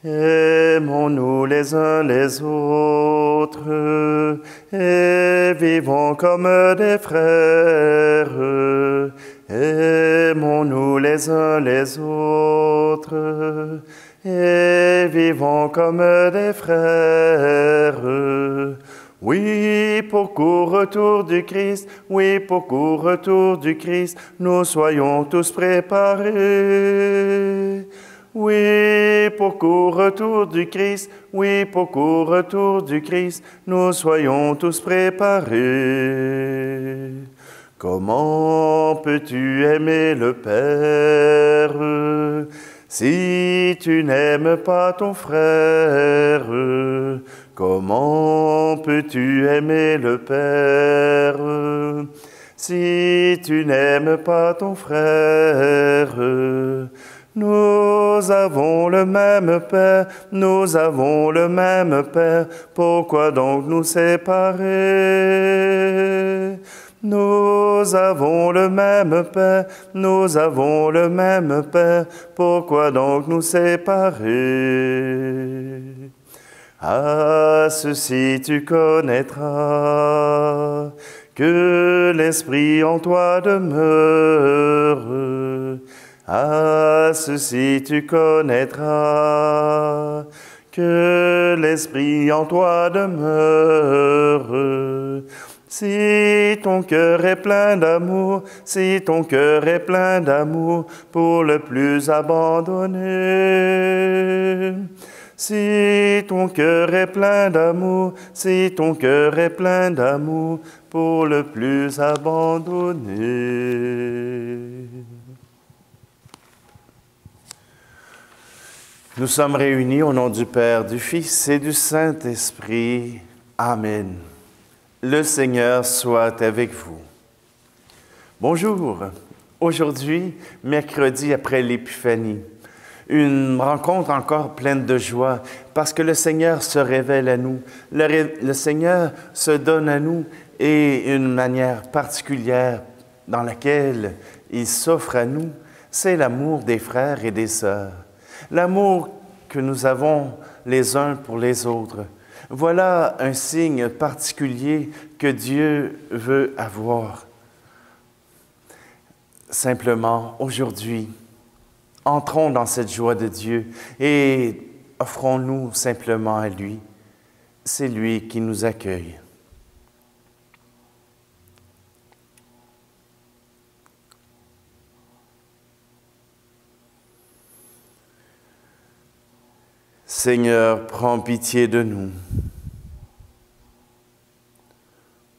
Aimons-nous les uns les autres et vivons comme des frères. Aimons-nous les uns les autres et vivons comme des frères. Oui, pour qu'au retour du Christ, oui, pour qu'au retour du Christ, nous soyons tous préparés. Oui, pour qu'au retour du Christ, oui, pour qu'au retour du Christ, nous soyons tous préparés. Comment peux-tu aimer le Père si tu n'aimes pas ton frère? Comment peux-tu aimer le Père si tu n'aimes pas ton frère? Nous avons le même Père, nous avons le même Père, pourquoi donc nous séparer? Nous avons le même Père, nous avons le même Père, pourquoi donc nous séparer? À ceci tu connaîtras que l'Esprit en toi demeure. À ceci tu connaîtras que l'Esprit en toi demeure. Si ton cœur est plein d'amour, si ton cœur est plein d'amour pour le plus abandonné. Si ton cœur est plein d'amour, si ton cœur est plein d'amour pour le plus abandonné. Nous sommes réunis au nom du Père, du Fils et du Saint-Esprit. Amen. Le Seigneur soit avec vous. Bonjour. Aujourd'hui, mercredi après l'Épiphanie, une rencontre encore pleine de joie parce que le Seigneur se révèle à nous. Le Seigneur se donne à nous et une manière particulière dans laquelle il s'offre à nous, c'est l'amour des frères et des sœurs. L'amour que nous avons les uns pour les autres. Voilà un signe particulier que Dieu veut avoir. Simplement, aujourd'hui, entrons dans cette joie de Dieu et offrons-nous simplement à lui. C'est lui qui nous accueille. Seigneur, prends pitié de nous.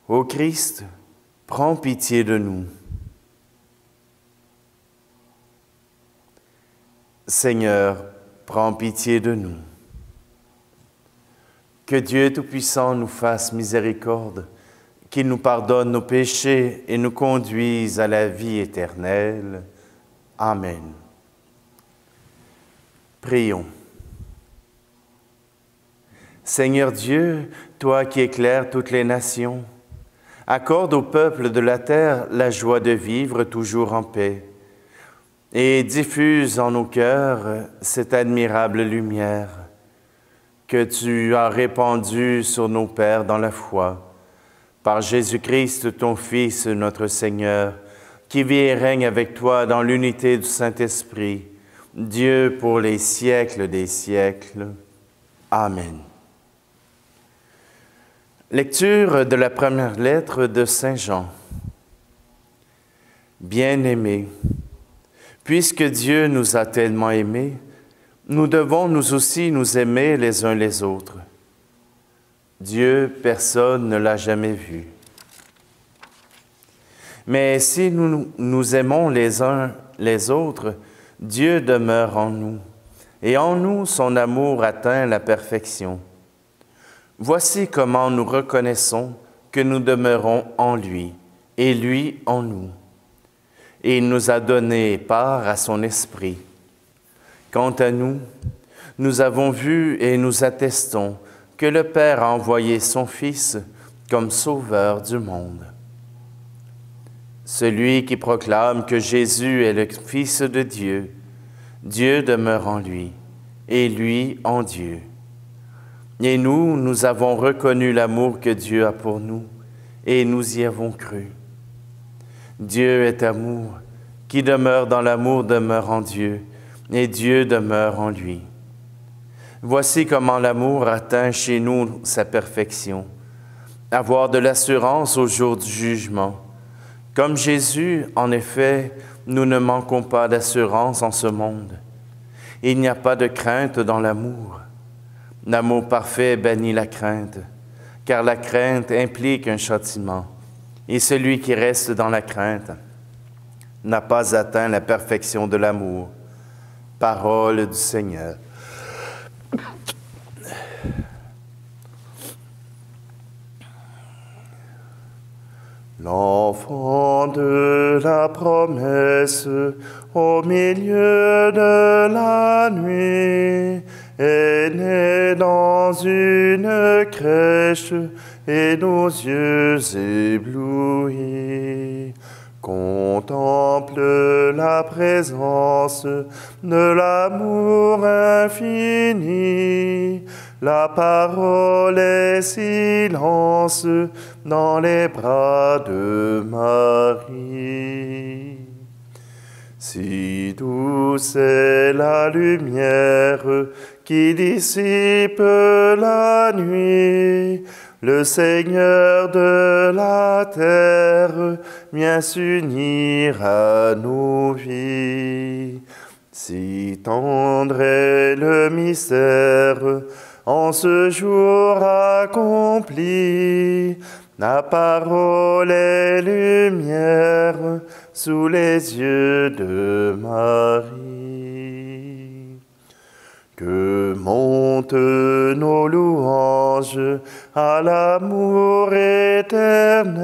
Ô Christ, prends pitié de nous. Seigneur, prends pitié de nous. Que Dieu Tout-Puissant nous fasse miséricorde, qu'il nous pardonne nos péchés et nous conduise à la vie éternelle. Amen. Prions. Seigneur Dieu, toi qui éclaires toutes les nations, accorde au peuple de la terre la joie de vivre toujours en paix et diffuse en nos cœurs cette admirable lumière que tu as répandue sur nos pères dans la foi, par Jésus-Christ, ton Fils, notre Seigneur, qui vit et règne avec toi dans l'unité du Saint-Esprit, Dieu pour les siècles des siècles. Amen. Lecture de la première lettre de Saint Jean. Bien-aimés, puisque Dieu nous a tellement aimés, nous devons nous aussi nous aimer les uns les autres. Dieu, personne ne l'a jamais vu. Mais si nous nous aimons les uns les autres, Dieu demeure en nous, et en nous son amour atteint la perfection. Voici comment nous reconnaissons que nous demeurons en lui, et lui en nous. Et il nous a donné part à son esprit. Quant à nous, nous avons vu et nous attestons que le Père a envoyé son Fils comme sauveur du monde. Celui qui proclame que Jésus est le Fils de Dieu, Dieu demeure en lui, et lui en Dieu. Et nous avons reconnu l'amour que Dieu a pour nous, et nous y avons cru. Dieu est amour. Qui demeure dans l'amour demeure en Dieu, et Dieu demeure en lui. Voici comment l'amour atteint chez nous sa perfection. Avoir de l'assurance au jour du jugement. Comme Jésus, en effet, nous ne manquons pas d'assurance en ce monde. Il n'y a pas de crainte dans l'amour. L'amour parfait bannit la crainte, car la crainte implique un châtiment, et celui qui reste dans la crainte n'a pas atteint la perfection de l'amour. Parole du Seigneur. L'enfant de la promesse, au milieu de la nuit, est né dans une crèche et nos yeux éblouis contemplent la présence de l'amour infini. La parole est silence dans les bras de Marie. Si douce est la lumière qui dissipe la nuit, le Seigneur de la terre vient s'unir à nos vies. Si tendre est le mystère en ce jour accompli, la parole est lumière sous les yeux de Marie. Que montent nos louanges à l'amour éternel.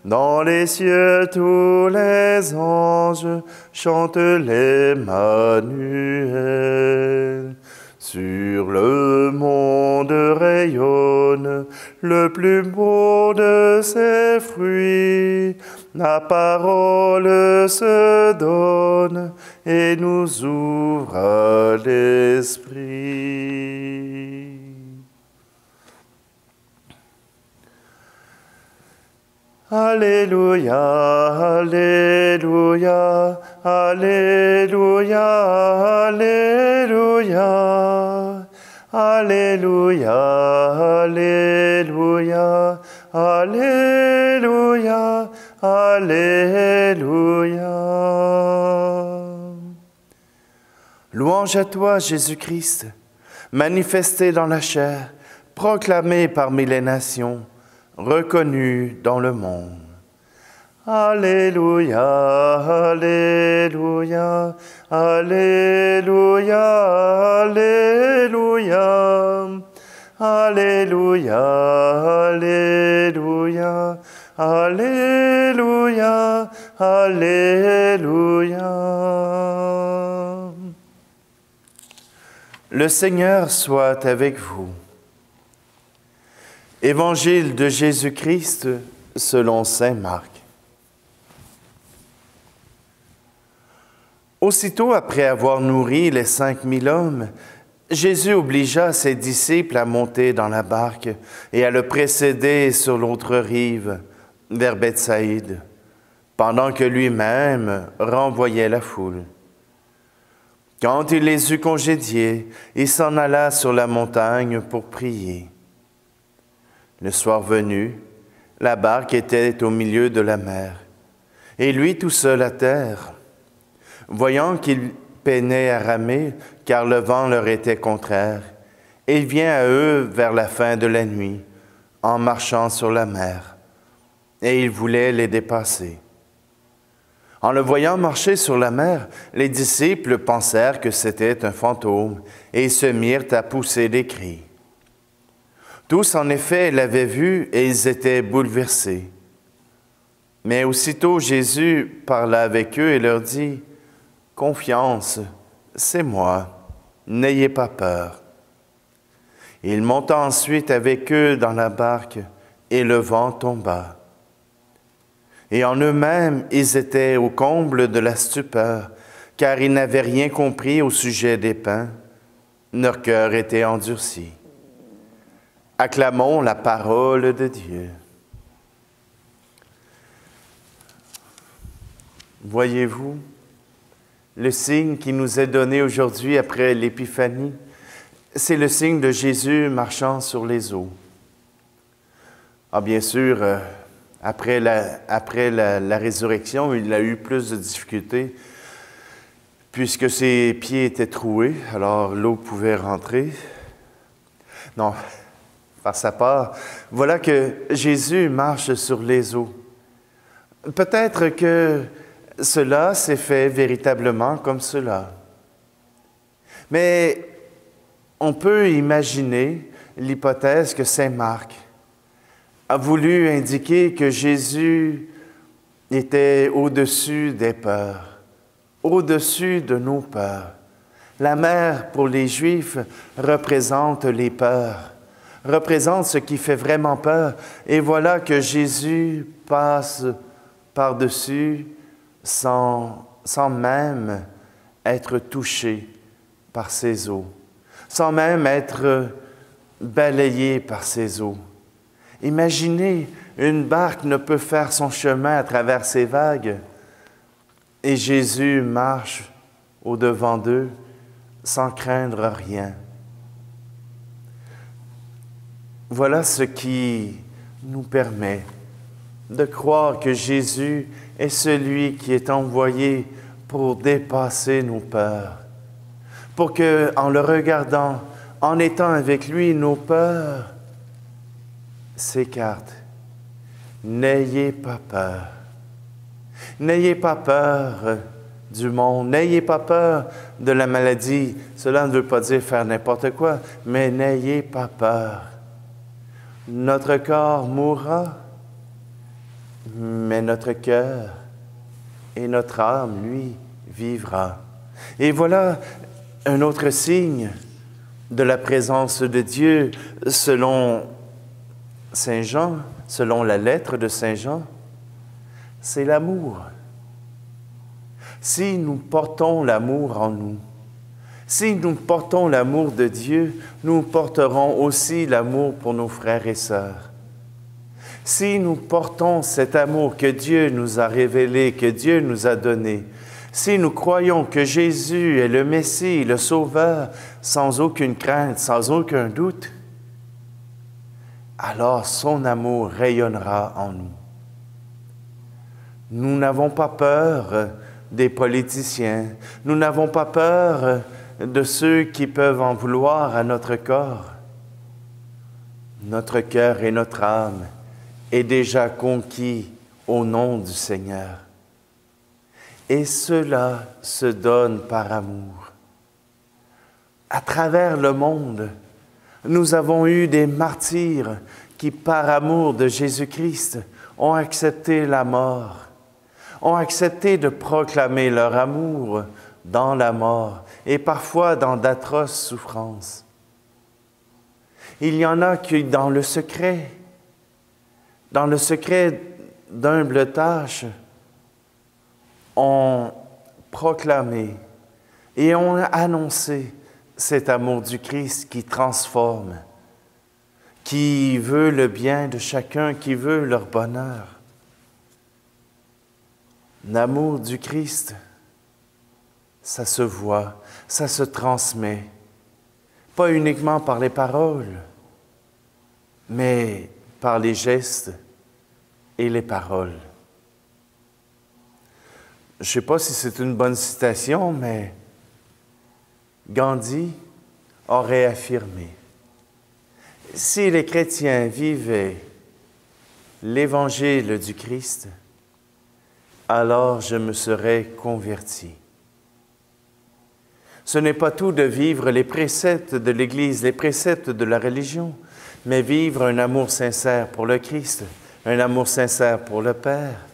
Dans les cieux, tous les anges chantent l'Emmanuel. Sur le monde rayonne le plus beau de ses fruits. La parole se donne et nous ouvre à l'esprit. Alléluia, Alléluia, Alléluia, Alléluia. Alléluia, Alléluia, Alléluia, Alléluia. Louange à toi, Jésus-Christ, manifesté dans la chair, proclamé parmi les nations, reconnu dans le monde. Alléluia, Alléluia, Alléluia, Alléluia, Alléluia, Alléluia, Alléluia, Alléluia. Le Seigneur soit avec vous. Évangile de Jésus-Christ selon saint Marc. Aussitôt après avoir nourri les 5000 hommes, Jésus obligea ses disciples à monter dans la barque et à le précéder sur l'autre rive, vers Bethsaïde, pendant que lui-même renvoyait la foule. Quand il les eut congédiés, il s'en alla sur la montagne pour prier. Le soir venu, la barque était au milieu de la mer, et lui tout seul à terre. Voyant qu'il peinait à ramer, car le vent leur était contraire, il vient à eux vers la fin de la nuit, en marchant sur la mer, et il voulait les dépasser. En le voyant marcher sur la mer, les disciples pensèrent que c'était un fantôme, et se mirent à pousser des cris. Tous, en effet, l'avaient vu, et ils étaient bouleversés. Mais aussitôt Jésus parla avec eux et leur dit: « Confiance, c'est moi, n'ayez pas peur. » Il monta ensuite avec eux dans la barque, et le vent tomba. Et en eux-mêmes, ils étaient au comble de la stupeur, car ils n'avaient rien compris au sujet des pains. Leur cœur était endurci. Acclamons la parole de Dieu. Voyez-vous, le signe qui nous est donné aujourd'hui après l'Épiphanie, c'est le signe de Jésus marchant sur les eaux. Ah, bien sûr, après la résurrection, il a eu plus de difficultés puisque ses pieds étaient troués, alors l'eau pouvait rentrer. Non, par sa part, voilà que Jésus marche sur les eaux. Peut-être que cela s'est fait véritablement comme cela. Mais on peut imaginer l'hypothèse que saint Marc a voulu indiquer que Jésus était au-dessus des peurs, au-dessus de nos peurs. La mer, pour les Juifs, représente les peurs, représente ce qui fait vraiment peur. Et voilà que Jésus passe par-dessus sans même être touché par ces eaux, sans même être balayé par ces eaux. Imaginez, une barque ne peut faire son chemin à travers ces vagues et Jésus marche au-devant d'eux sans craindre rien. Voilà ce qui nous permet de croire que Jésus est celui qui est envoyé pour dépasser nos peurs, pour que, en le regardant, en étant avec lui, nos peurs s'écartent. N'ayez pas peur. N'ayez pas peur du monde. N'ayez pas peur de la maladie. Cela ne veut pas dire faire n'importe quoi, mais n'ayez pas peur. Notre corps mourra, mais notre cœur et notre âme, lui, vivra. Et voilà un autre signe de la présence de Dieu selon Saint Jean, selon la lettre de Saint Jean, c'est l'amour. Si nous portons l'amour en nous, si nous portons l'amour de Dieu, nous porterons aussi l'amour pour nos frères et sœurs. Si nous portons cet amour que Dieu nous a révélé, que Dieu nous a donné, si nous croyons que Jésus est le Messie, le Sauveur, sans aucune crainte, sans aucun doute, alors son amour rayonnera en nous. Nous n'avons pas peur des politiciens, nous n'avons pas peur de ceux qui peuvent en vouloir à notre corps. Notre cœur et notre âme est déjà conquis au nom du Seigneur. Et cela se donne par amour. À travers le monde, nous avons eu des martyrs qui, par amour de Jésus-Christ, ont accepté la mort, ont accepté de proclamer leur amour dans la mort et parfois dans d'atroces souffrances. Il y en a qui, dans le secret d'humbles tâches, ont proclamé et ont annoncé cet amour du Christ qui transforme, qui veut le bien de chacun, qui veut leur bonheur. L'amour du Christ, ça se voit, ça se transmet, pas uniquement par les paroles, mais par les gestes et les paroles. Je ne sais pas si c'est une bonne citation, mais Gandhi aurait affirmé « Si les chrétiens vivaient l'évangile du Christ, alors je me serais converti. » Ce n'est pas tout de vivre les préceptes de l'Église, les préceptes de la religion, mais vivre un amour sincère pour le Christ, un amour sincère pour le Père.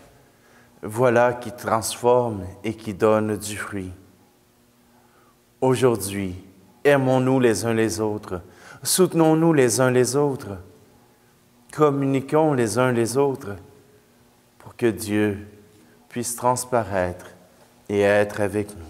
Voilà qui transforme et qui donne du fruit. Aujourd'hui, aimons-nous les uns les autres, soutenons-nous les uns les autres, communiquons les uns les autres pour que Dieu puisse transparaître et être avec nous.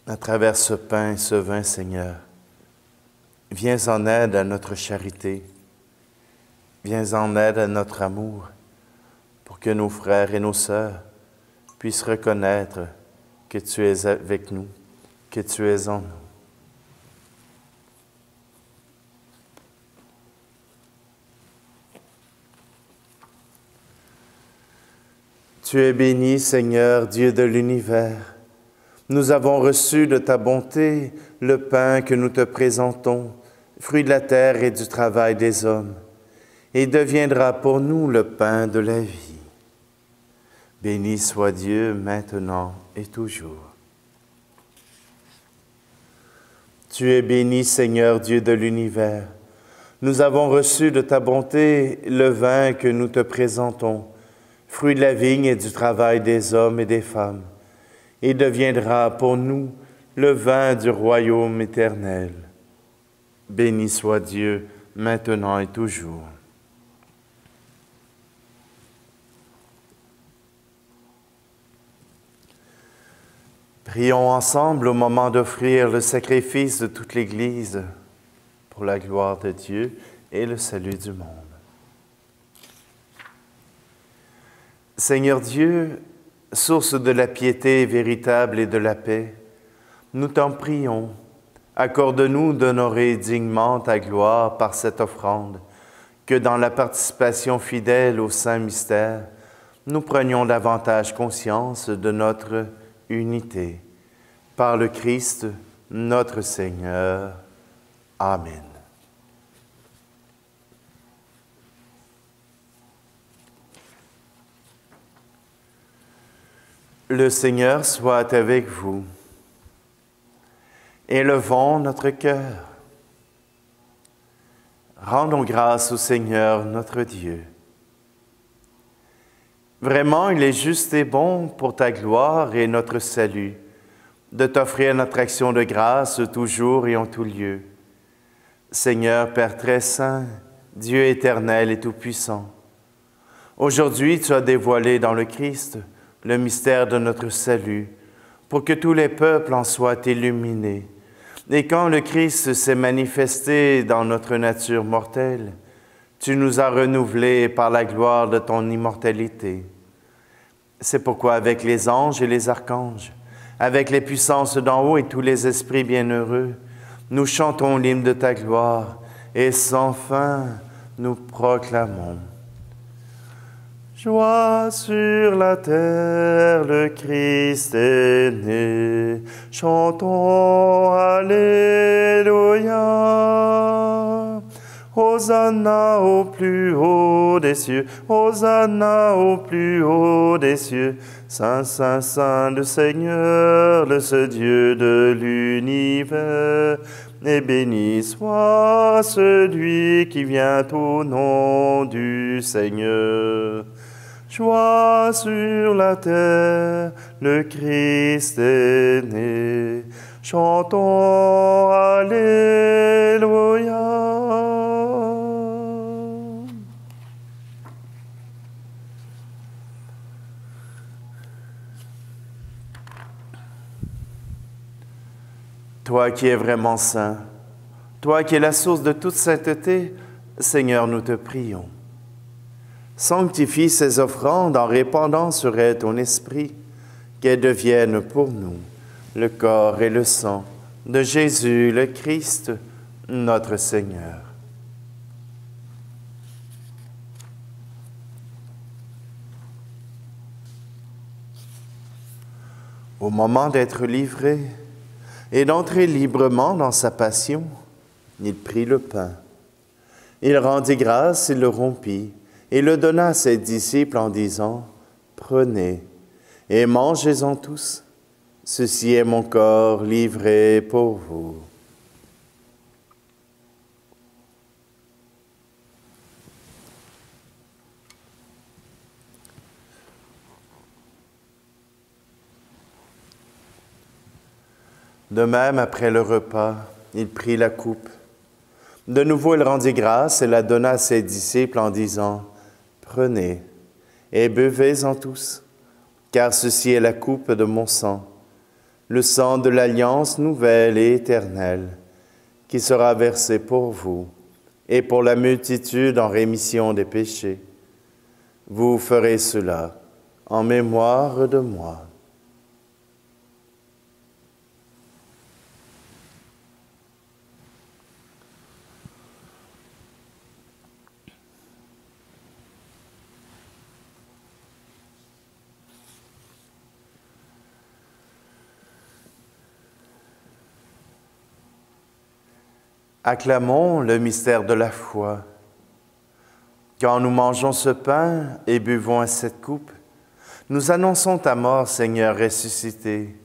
à travers ce pain et ce vin, Seigneur, viens en aide à notre charité, viens en aide à notre amour, pour que nos frères et nos sœurs puissent reconnaître que tu es avec nous, que tu es en nous. Tu es béni, Seigneur, Dieu de l'univers. Nous avons reçu de ta bonté le pain que nous te présentons, fruit de la terre et du travail des hommes, et deviendra pour nous le pain de la vie. Béni soit Dieu maintenant et toujours. Tu es béni, Seigneur, Dieu de l'univers. Nous avons reçu de ta bonté le vin que nous te présentons, fruit de la vigne et du travail des hommes et des femmes, et deviendra pour nous le vin du royaume éternel. Béni soit Dieu, maintenant et toujours. Prions ensemble au moment d'offrir le sacrifice de toute l'Église pour la gloire de Dieu et le salut du monde. Seigneur Dieu, source de la piété véritable et de la paix, nous t'en prions, accorde-nous d'honorer dignement ta gloire par cette offrande, que dans la participation fidèle au saint mystère, nous prenions davantage conscience de notre unité. Par le Christ, notre Seigneur. Amen. Le Seigneur soit avec vous. Élevons notre cœur. Rendons grâce au Seigneur notre Dieu. Vraiment, il est juste et bon pour ta gloire et notre salut de t'offrir notre action de grâce toujours et en tout lieu. Seigneur Père très saint, Dieu éternel et tout-puissant, aujourd'hui tu as dévoilé dans le Christ le mystère de notre salut, pour que tous les peuples en soient illuminés. Et quand le Christ s'est manifesté dans notre nature mortelle, tu nous as renouvelés par la gloire de ton immortalité. C'est pourquoi avec les anges et les archanges, avec les puissances d'en haut et tous les esprits bienheureux, nous chantons l'hymne de ta gloire et sans fin nous proclamons. Joie sur la terre, le Christ est né. Chantons Alléluia. Hosanna au plus haut des cieux, Hosanna au plus haut des cieux. Saint, Saint, Saint, le Seigneur, le seul Dieu de l'univers. Et béni soit celui qui vient au nom du Seigneur. Joie sur la terre, le Christ est né. Chantons Alléluia. Toi qui es vraiment saint, toi qui es la source de toute sainteté, Seigneur, nous te prions. Sanctifie ces offrandes en répandant sur elles ton esprit, qu'elles deviennent pour nous le corps et le sang de Jésus le Christ, notre Seigneur. Au moment d'être livré et d'entrer librement dans sa passion, il prit le pain. Il rendit grâce, il le rompit, et le donna à ses disciples en disant, « Prenez et mangez-en tous, ceci est mon corps livré pour vous. » De même, après le repas, il prit la coupe. De nouveau, il rendit grâce et la donna à ses disciples en disant, « Prenez et buvez-en tous, car ceci est la coupe de mon sang, le sang de l'alliance nouvelle et éternelle, qui sera versé pour vous et pour la multitude en rémission des péchés. Vous ferez cela en mémoire de moi. Acclamons le mystère de la foi. Quand nous mangeons ce pain et buvons à cette coupe, nous annonçons ta mort, Seigneur ressuscité,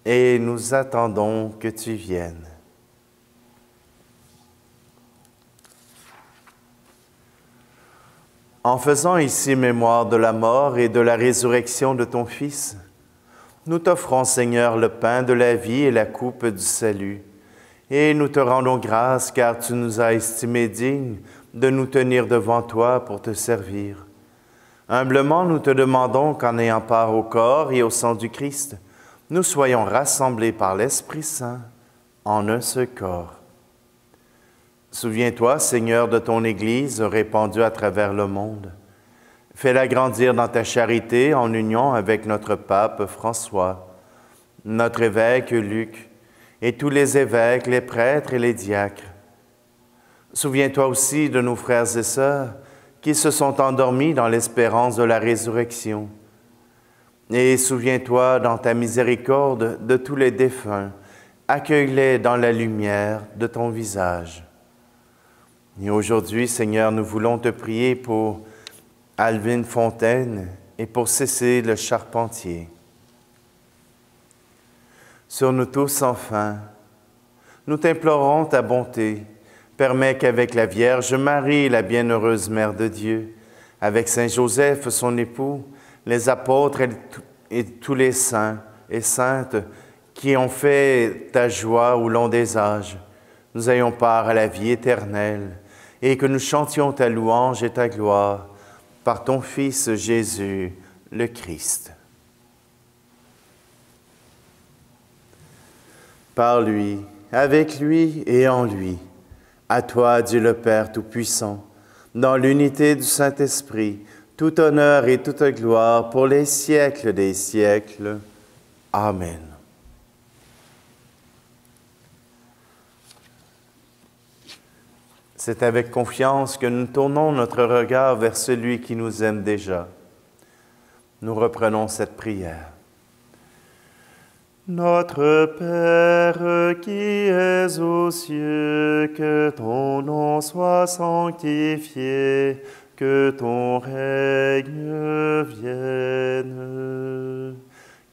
et nous attendons que tu viennes. En faisant ici mémoire de la mort et de la résurrection de ton Fils, nous t'offrons, Seigneur, le pain de la vie et la coupe du salut, et nous te rendons grâce car tu nous as estimés dignes de nous tenir devant toi pour te servir. Humblement, nous te demandons qu'en ayant part au corps et au sang du Christ, nous soyons rassemblés par l'Esprit Saint en un seul corps. Souviens-toi, Seigneur, de ton Église répandue à travers le monde. Fais-la grandir dans ta charité en union avec notre pape François, notre évêque Luc, et tous les évêques, les prêtres et les diacres. Souviens-toi aussi de nos frères et sœurs qui se sont endormis dans l'espérance de la résurrection. Et souviens-toi dans ta miséricorde de tous les défunts, accueille-les dans la lumière de ton visage. Et aujourd'hui, Seigneur, nous voulons te prier pour Alvin Fontaine et pour Cécile le Charpentier. Sur nous tous, enfin, nous t'implorons ta bonté. Permets qu'avec la Vierge Marie, la bienheureuse Mère de Dieu, avec Saint Joseph, son époux, les apôtres et tous les saints et saintes qui ont fait ta joie au long des âges, nous ayons part à la vie éternelle et que nous chantions ta louange et ta gloire par ton Fils Jésus, le Christ. Par lui, avec lui et en lui, à toi, Dieu le Père Tout-Puissant, dans l'unité du Saint-Esprit, tout honneur et toute gloire pour les siècles des siècles. Amen. C'est avec confiance que nous tournons notre regard vers celui qui nous aime déjà. Nous reprenons cette prière. Notre Père qui es aux cieux, que ton nom soit sanctifié, que ton règne vienne,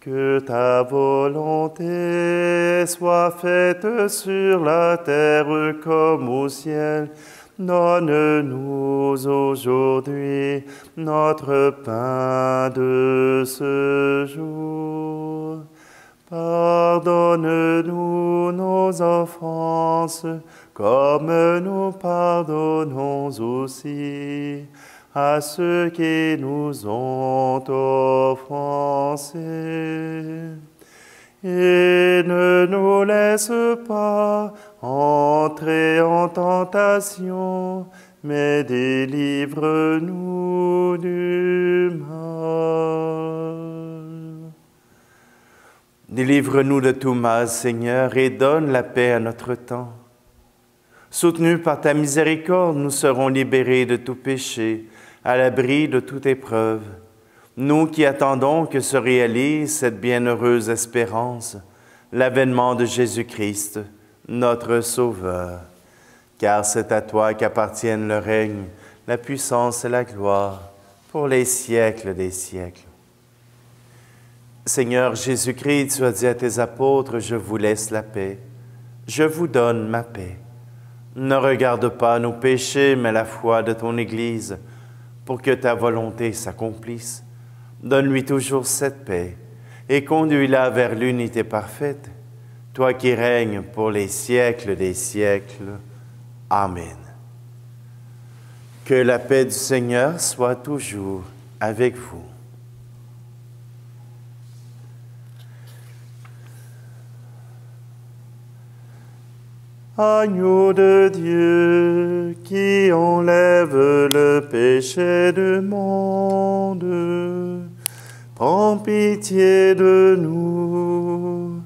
que ta volonté soit faite sur la terre comme au ciel. Donne-nous aujourd'hui notre pain de ce jour. Pardonne-nous nos offenses, comme nous pardonnons aussi à ceux qui nous ont offensés. Et ne nous laisse pas entrer en tentation, mais délivre-nous du mal. Délivre-nous de tout mal, Seigneur, et donne la paix à notre temps. Soutenus par ta miséricorde, nous serons libérés de tout péché, à l'abri de toute épreuve. Nous qui attendons que se réalise cette bienheureuse espérance, l'avènement de Jésus-Christ, notre Sauveur. Car c'est à toi qu'appartiennent le règne, la puissance et la gloire, pour les siècles des siècles. Seigneur Jésus-Christ, tu as dit à tes apôtres, je vous laisse la paix, je vous donne ma paix. Ne regarde pas nos péchés, mais la foi de ton Église, pour que ta volonté s'accomplisse. Donne-lui toujours cette paix et conduis-la vers l'unité parfaite, toi qui règnes pour les siècles des siècles. Amen. Que la paix du Seigneur soit toujours avec vous. Agneau de Dieu, qui enlève le péché du monde, prends pitié de nous.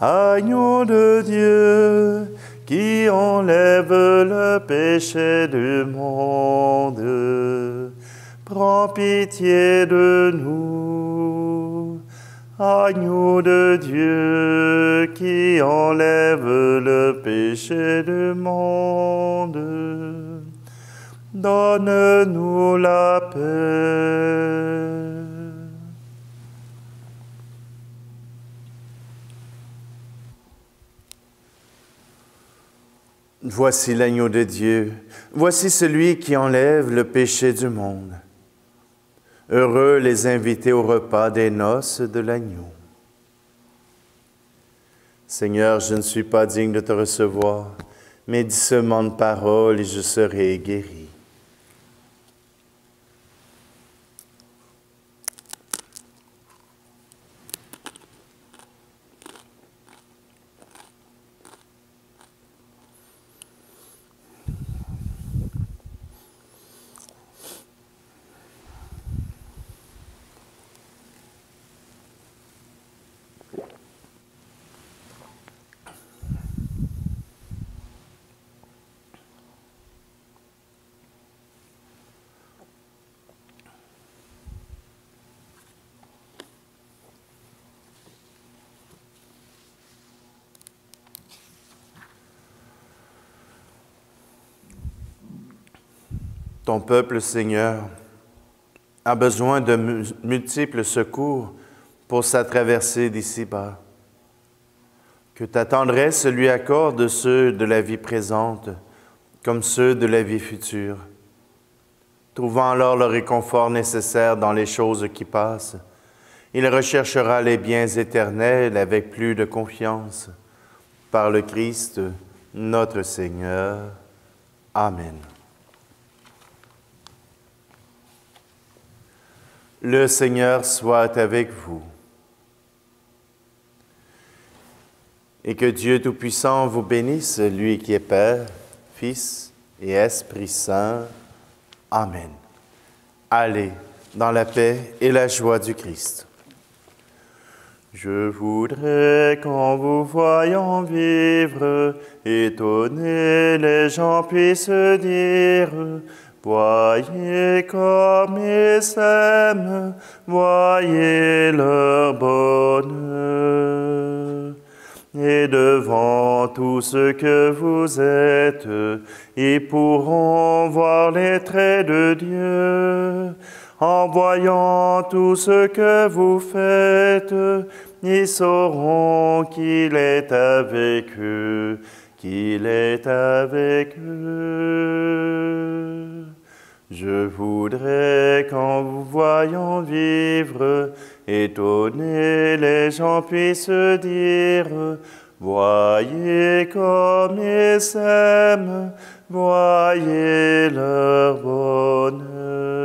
Agneau de Dieu, qui enlève le péché du monde, prends pitié de nous. Agneau de Dieu, qui enlève le péché du monde, donne-nous la paix. Voici l'agneau de Dieu, voici celui qui enlève le péché du monde. Heureux les invités au repas des noces de l'agneau. Seigneur, je ne suis pas digne de te recevoir, mais dis seulement une parole et je serai guéri. Ton peuple, Seigneur, a besoin de multiples secours pour sa traversée d'ici-bas. Que ta tendresse lui accorde ceux de la vie présente comme ceux de la vie future. Trouvant alors le réconfort nécessaire dans les choses qui passent, il recherchera les biens éternels avec plus de confiance. Par le Christ, notre Seigneur. Amen. Le Seigneur soit avec vous. Et que Dieu Tout-Puissant vous bénisse, lui qui est Père, Fils et Esprit Saint. Amen. Allez dans la paix et la joie du Christ. Je voudrais qu'en vous voyant vivre, étonnés les gens puissent dire: voyez comme ils s'aiment, voyez leur bonheur. Et devant tout ce que vous êtes, ils pourront voir les traits de Dieu. En voyant tout ce que vous faites, ils sauront qu'il est avec eux, qu'il est avec eux. Je voudrais qu'en vous voyant vivre, étonnés les gens puissent dire: voyez comme ils s'aiment, voyez leur bonheur.